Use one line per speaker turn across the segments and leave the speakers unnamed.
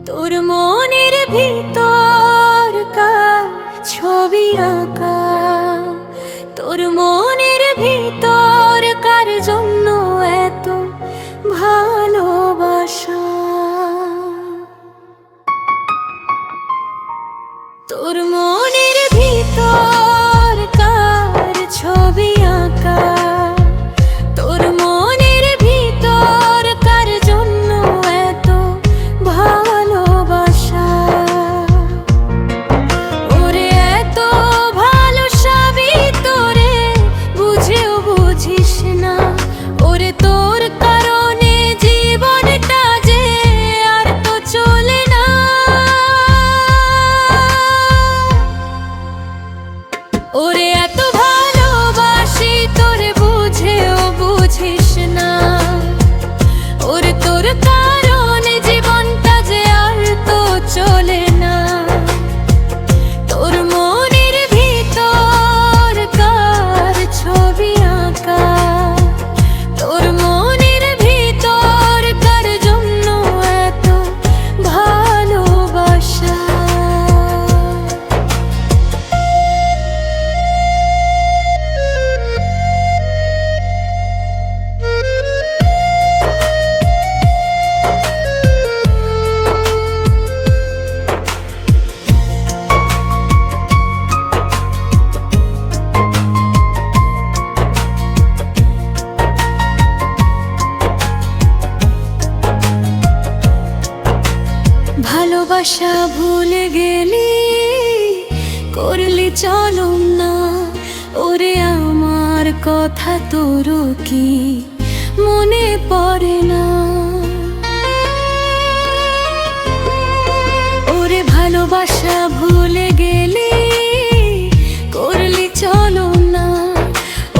তোর মনের ভিতরকার ছবি আঁকা, তোর মনের ভিতরকার জন্য এত ভালোবাসা। তোর মনের ভিতরকার ছবি আঁকা, তোর মনের ভিতরকার জন্য এত ভালোবাসা। ওরে এত ভালোবাসি তোরে বুঝেও বুঝিস না, ওরে তোর কারণে জীবনটা যে আর তো চলে না। ওরে এত ভালোবাসি তোরে বুঝেও বুঝিস না, ওরে তোর কারণে জীবনটা যে আর তো চলে না। তোর মনের ভিতরকার ছবি আঁকা, তোর মনের ভিতরকার জন্য এত ভালোবাসা। ভালোবাসা ভুলে গেলি, করলি চলম না, ওরে আমার কথা তোর কি মনে পড়ে না। ওরে ভালোবাসা ভুলে গেলি, করলি চলম না,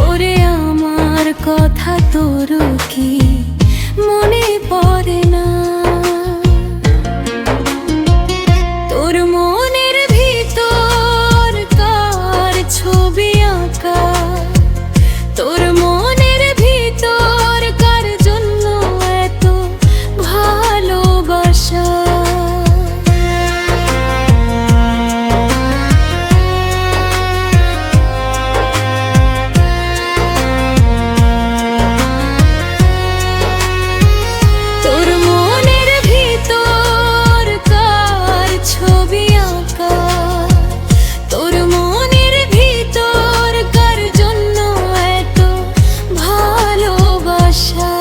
ওরে আমার কথা তোর কি মনে পড়ে না। তোর মনের ভিতরকার ছবি আঁকা, তোর মনের ভিতরকার জন্য এত ভালোবাসা। তোর মনের ভিতরকার ছবি আঁকা, তোর মনের ভিতরকার জন্য এত ভালোবাসা।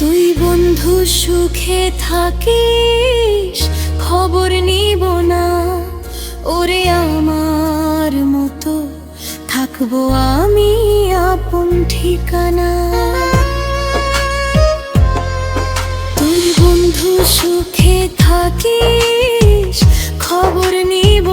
তুই বন্ধু সুখে থাকিস, খবর নিব না, ওরে আমার মতো থাকবো আমি আপন ঠিকানা। তুই বন্ধু সুখে থাকিস, খবর নিব